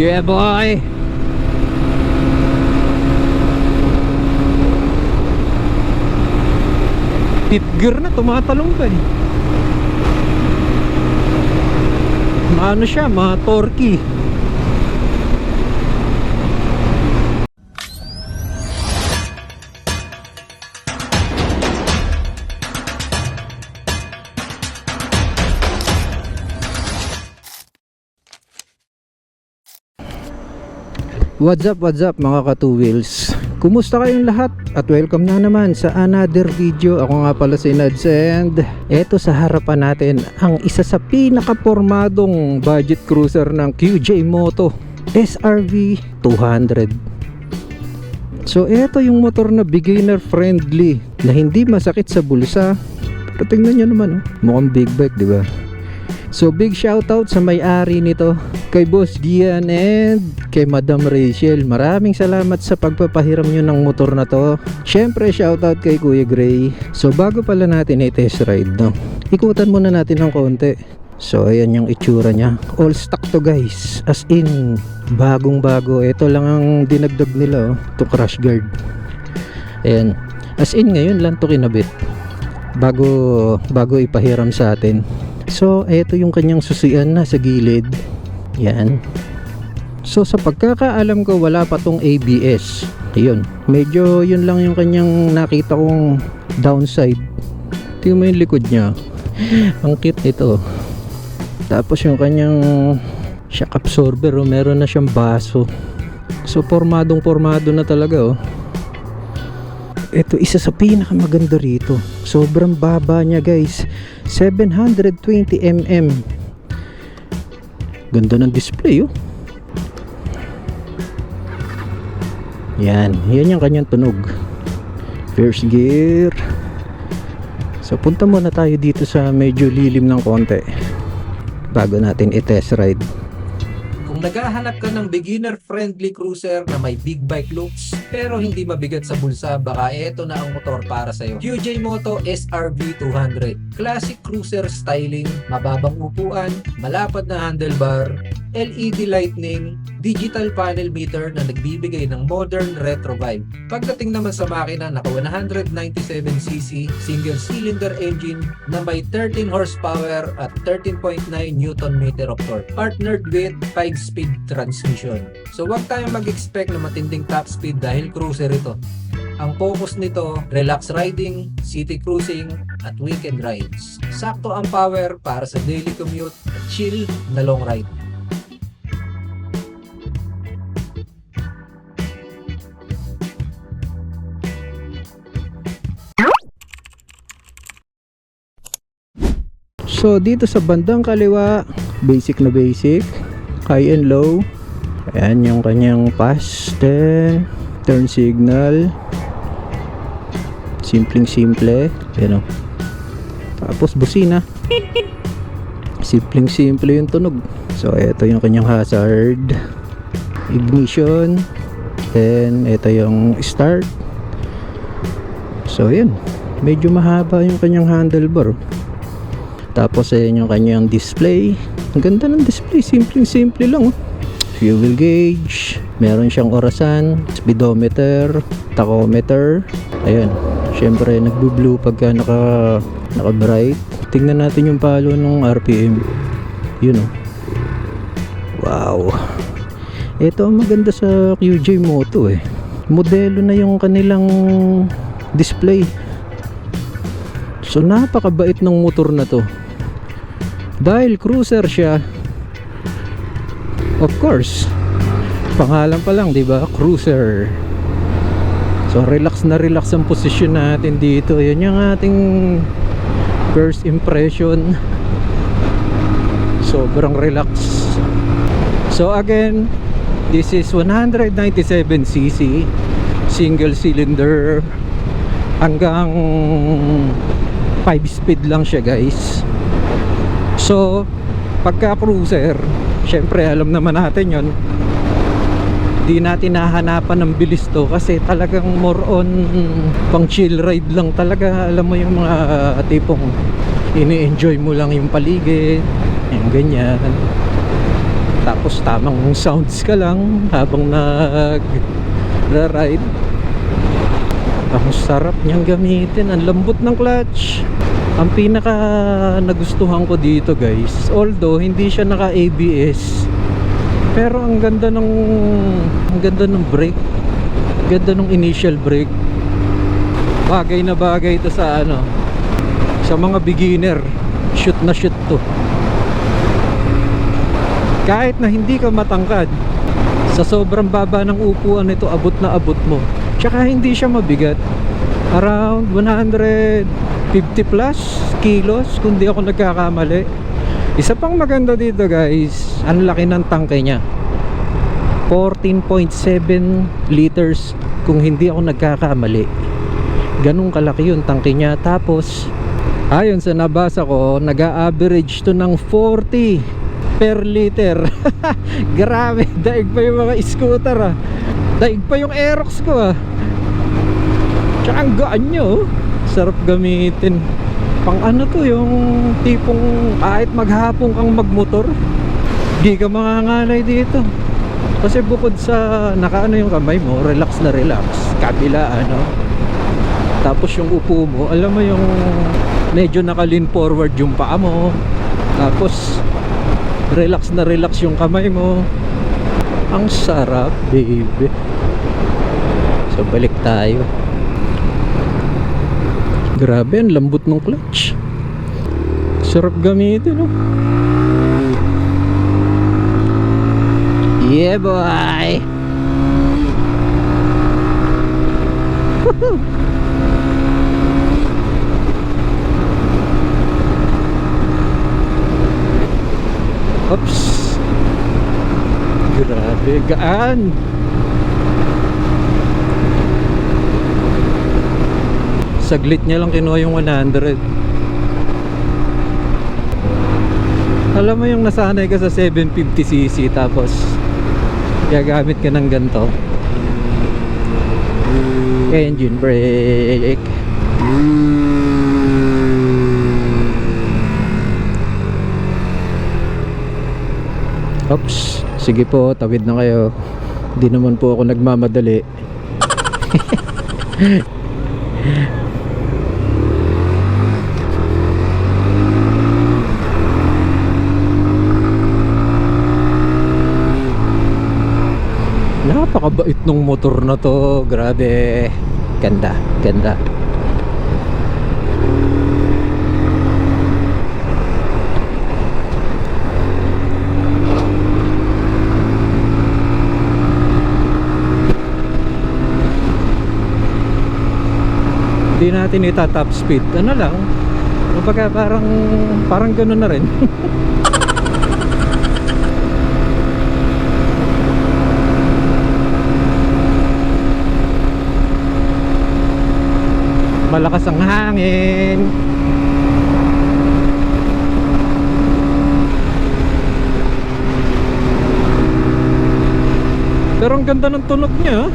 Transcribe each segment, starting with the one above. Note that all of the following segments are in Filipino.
Yeah boy. Fifth gear na, tumatalong pa eh. Maano siya, torquey. What's up mga ka-two wheels? Kumusta kayong lahat? At welcome na naman sa another video. Ako nga pala si Nads, and eto sa harapan natin ang isa sa pinakapormadong budget cruiser ng QJ Moto SRV 200. So eto yung motor na beginner friendly, na hindi masakit sa bulsa. Pero tingnan nyo naman, mukhang big bike, di ba? So big shoutout sa may-ari nito, kay Boss Gian and kay Madam Rachel. Maraming salamat sa pagpapahiram nyo ng motor na to. Syempre shoutout kay Kuya Gray. So bago pala natin i-test ride, ikutan muna natin ng konti. So ayan yung itsura nya. All stock to guys, as in bagong bago. Ito lang ang dinagdag nila, to crash guard. Ayan, as in ngayon lang to kinabit, bago ipahiram sa atin. So ito yung kanyang susian na sa gilid. Yan. So sa pagkakaalam ko, wala pa tong ABS. Ayun, medyo yun lang yung kanyang nakita kong downside. Tingnan mo yung likod nya. Ang cute nito. Tapos yung kanyang shock absorber, meron na siyang baso. So pormadong na talaga. Ito isa sa pinakamaganda rito. Sobrang baba niya guys, 720mm. Ganda ng display. Yan yung kanyang tunog. First gear. So punta muna tayo dito sa medyo lilim ng konti bago natin i-test ride. Kung naghahanap ka ng beginner-friendly cruiser na may big bike looks pero hindi mabigat sa bulsa, baka ito na ang motor para sa'yo. QJ Moto SRV 200. Classic cruiser styling, mababang upuan, malapad na handlebar, LED lightning, digital panel meter na nagbibigay ng modern retro vibe. Pagdating naman sa makina, naka 197cc single cylinder engine na may 13 horsepower at 13.9 Nm of torque, partnered with 5-speed transmission. So wag tayong mag-expect na matinding top speed dahil cruiser ito. Ang focus nito, relax riding, city cruising, at weekend rides. Sakto ang power para sa daily commute at chill na long ride. So dito sa bandang kaliwa, basic na basic, high and low. Ayan yung kanyang pass, then turn signal. Simpleng simple, ayan o. Tapos busina. Simpleng simple yung tunog. So ito yung kanyang hazard, ignition, then ito yung start. So ayan, medyo mahaba yung kanyang handlebar. Tapos ayan yung kanyang display. Ang ganda ng display, simpleng-simple lang. Fuel gauge, meron siyang orasan, speedometer, tachometer. Ayan, syempre nagbo-blue pagka naka-bright. Tingnan natin yung palo ng RPM. Yun o. Wow. Ito ang maganda sa QJ Moto eh. Modelo na yung kanilang display. So napakabait ng motor na to. Dahil cruiser siya, of course, pangalan pa lang, di ba? Cruiser. So relax na relax ang posisyon natin dito. Yan yung ating first impression. Sobrang relax. So again, this is 197cc single cylinder, hanggang 5-speed lang siya guys. So pagka cruiser, syempre alam naman natin yon, di natin nahanapan ng bilis to kasi talagang more on pang chill ride lang talaga. Alam mo yung mga tipong ini-enjoy mo lang yung paligid, yung ganyan. Tapos tamang sounds ka lang habang nag-ride. Ang sarap niyang gamitin, ang lambot ng clutch. Ang pinaka nagustuhan ko dito guys, although hindi siya naka ABS, pero ang ganda ng brake, ganda ng initial brake. Bagay na bagay ito sa sa mga beginner. Shoot na shoot to. Kahit na hindi ka matangkad, sa sobrang baba ng upuan nito, abot na abot mo. Tsaka hindi siya mabigat. Around 150 plus kilos kung di ako nagkakamali. Isa pang maganda dito guys, ang laki ng tangke niya. 14.7 liters kung hindi ako nagkakamali. Ganun kalaki yung tangke niya. Tapos ayon sa nabasa ko, nag-a-average to ng 40 per liter. Grabe, daig pa yung mga scooter daig pa yung Aerox ko Tsaka ang gaan nyo, sarap gamitin. Pang to, yung tipong kahit maghapon kang magmotor, di ka mangangalay dito. Kasi bukod sa nakaano yung kamay mo, relax na relax, kabila tapos yung upo mo, alam mo yung medyo naka-lean forward yung paa mo, tapos relax na relax yung kamay mo. Ang sarap, baby. So balik tayo. Grabe, ang lambot ng clutch. Sarap gamitin, Yeah, boy. Oops. Grabe, gaan. Saglit niya lang kinuha yung 100. Alam mo yung nasanay ka sa 750cc tapos gagamit ka ng ganito. Engine brake. Oops. Sige po, tawid na kayo. Di naman po ako nagmamadali. Napakabait nung motor na to. Grabe. Ganda, ganda. Hindi natin ita-top speed. Ano lang, kumbaga parang gano'n na rin. Malakas ang hangin. Pero ang ganda ng tunog niya.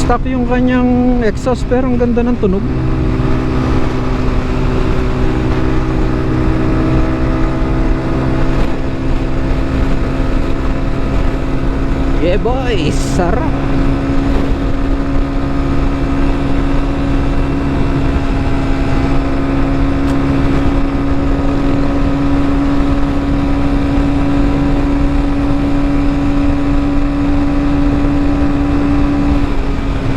Stock yung kanyang exhaust pero ang ganda ng tunog. Yeah boy, sarap.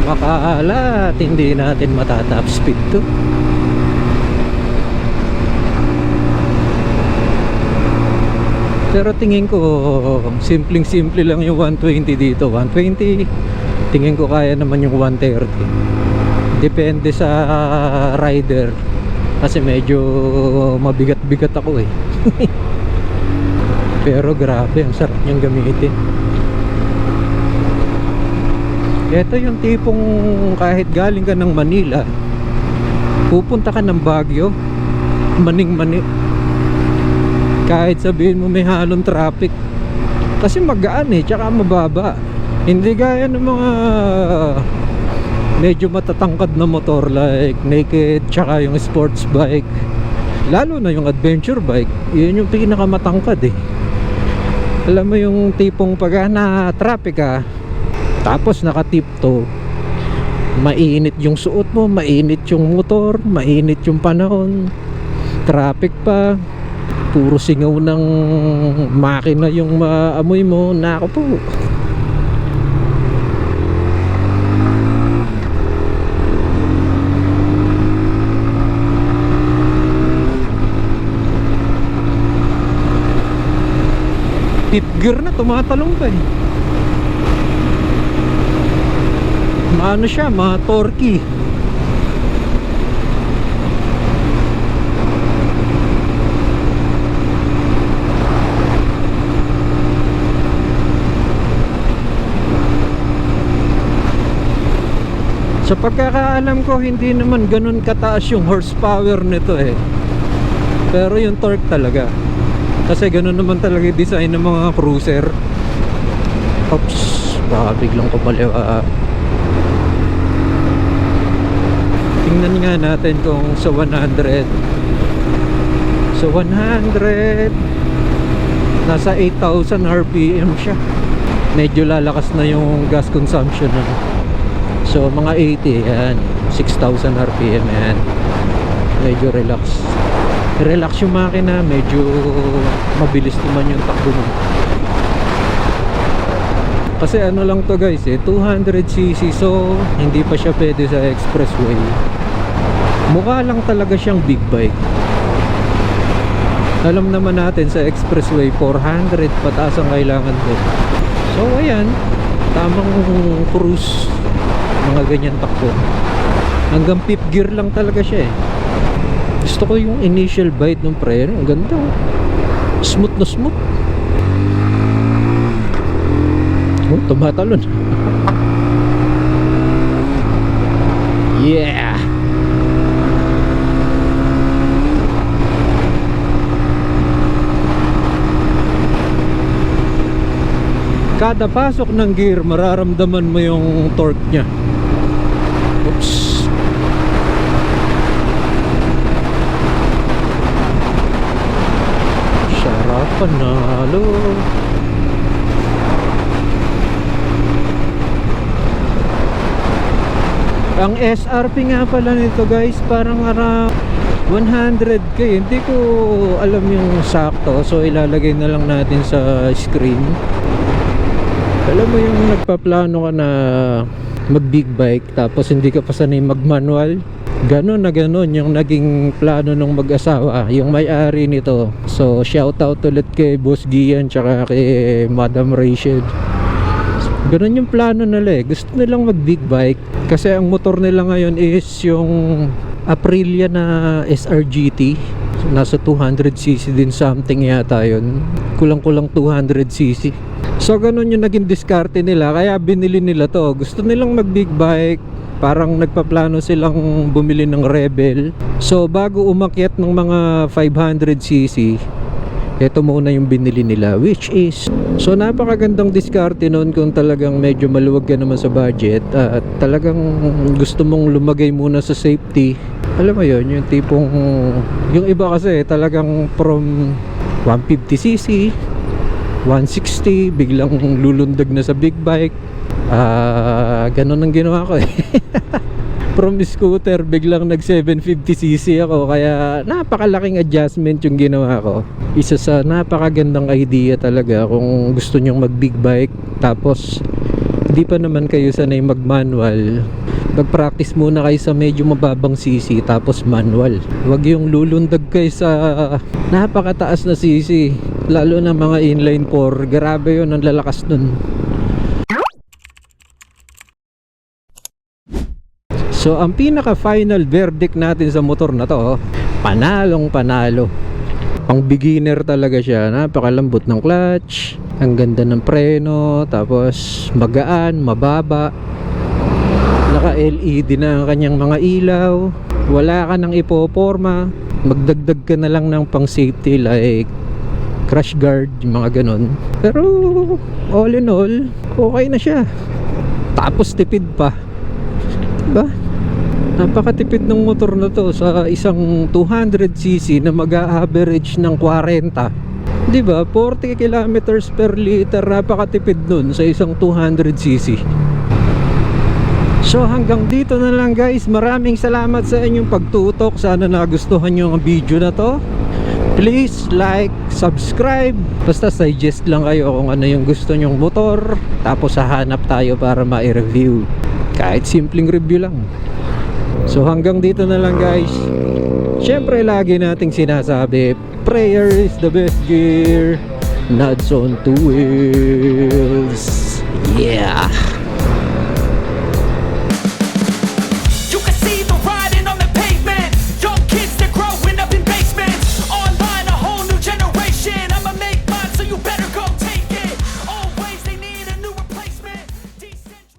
Makalat, hindi natin matatap speed to. Pero tingin ko simpleng-simple lang yung 120 dito. 120, tingin ko kaya naman yung 130. Depende sa rider. Kasi medyo mabigat-bigat ako eh. Pero grabe, ang sarap niyang gamitin. Ito yung tipong kahit galing ka ng Manila, pupunta ka ng Baguio, maning-mani. Kahit sabihin mo may halong traffic, kasi magaan eh, tsaka mababa. Hindi gaya ng mga medyo matatangkad na motor like naked, tsaka yung sports bike. Lalo na yung adventure bike, yun yung pinakamatangkad eh. Alam mo yung tipong pag na traffic ka, tapos nakatipto, mainit yung suot mo, mainit yung motor, mainit yung panahon, traffic pa, puro singaw ng makina yung maamoy mo, nako po. Fifth gear na, tumatalong pa eh. Maano siya, torquey. Sa pagkakaalam ko, hindi naman ganun kataas yung horsepower nito eh. Pero yung torque talaga, kasi ganun naman talaga yung design ng mga cruiser. Oops, baka biglang kumaliwa. Tingnan nga natin kung sa 100. Sa 100, nasa 8,000 RPM siya. Medyo lalakas na yung gas consumption na. So mga 80, yan, 6,000 RPM yan. Medyo relax. Relax yung makina, medyo mabilis naman yung takbo mo. Kasi ano lang to guys eh, 200cc, so hindi pa siya pwede sa expressway. Mukha lang talaga siyang big bike. Alam naman natin sa expressway 400 pataas ang kailangan ko. So ayan, tamang cruise, mga ganyan takbo. Hanggang fifth gear lang talaga siya eh. Gusto ko yung initial bite ng preno, ang ganda. Smooth na smooth. Oh, tumatalon. Yeah. Kada pasok ng gear, mararamdaman mo yung torque niya. Oops. Sarap, panalo. Ang SRP nga pala nito guys, parang 100k. Hindi ko alam yung sakto, so ilalagay na lang natin sa screen. Alam mo yung nagpaplano ka na mag big bike tapos hindi ka pa sanay mag manual, ganon na ganon yung naging plano ng mag-asawa, yung may-ari nito. So shout out ulit kay Boss Gian tsaka kay Madam Rachel. Ganon yung plano nila eh. Gusto nilang mag big bike kasi ang motor nila ngayon is yung Aprilia na SRGT. So, nasa 200cc din something yata yun. Kulang-kulang 200cc. So ganon yung naging diskarte nila, kaya binili nila to. Gusto nilang mag big bike, parang nagpaplano silang bumili ng Rebel. So bago umakyat ng mga 500cc, ito muna yung binili nila, which is, so napakagandang diskarte nun kung talagang medyo maluwag ka naman sa budget at talagang gusto mong lumagay muna sa safety. Alam mo yun, yung tipong, yung iba kasi talagang from 150cc 160 biglang lulundag na sa big bike. Ganon ang ginawa ko eh. From scooter biglang nag 750cc ako, kaya napakalaking adjustment yung ginawa ko. Isa sa napakagandang idea talaga kung gusto nyong mag big bike tapos hindi pa naman kayo sanay mag manual, mag-practice muna kayo sa medyo mababang cc tapos manual. Huwag yung lulundag kayo sa napakataas na cc, lalo na mga inline 4. Grabe yun, ang lalakas nun. So ang pinaka final verdict natin sa motor na to, panalong panalo. Pang beginner talaga siya, napakalambot ng clutch, ang ganda ng preno, tapos magaan, mababa, naka LED na ang kanyang mga ilaw, wala ka nang ipoporma, magdagdag ka na lang ng pang safety like crash guard, yung mga ganon. Pero all in all, okay na siya. Tapos tipid pa, diba? Napakatipid ng motor na to sa isang 200cc na mag-a-average ng 40. Di ba? 40 kilometers per liter, napakatipid nun sa isang 200cc. So hanggang dito na lang guys. Maraming salamat sa inyong pagtutok. Sana nagustuhan nyo ang video na to. Please like, subscribe. Basta suggest lang kayo kung ano yung gusto nyong motor. Tapos hahanap tayo para ma-review. Kahit simpleng review lang. So hanggang dito na lang guys. Syempre lagi nating sinasabi, prayer is the best gear. Nods on two wheels. Yeah.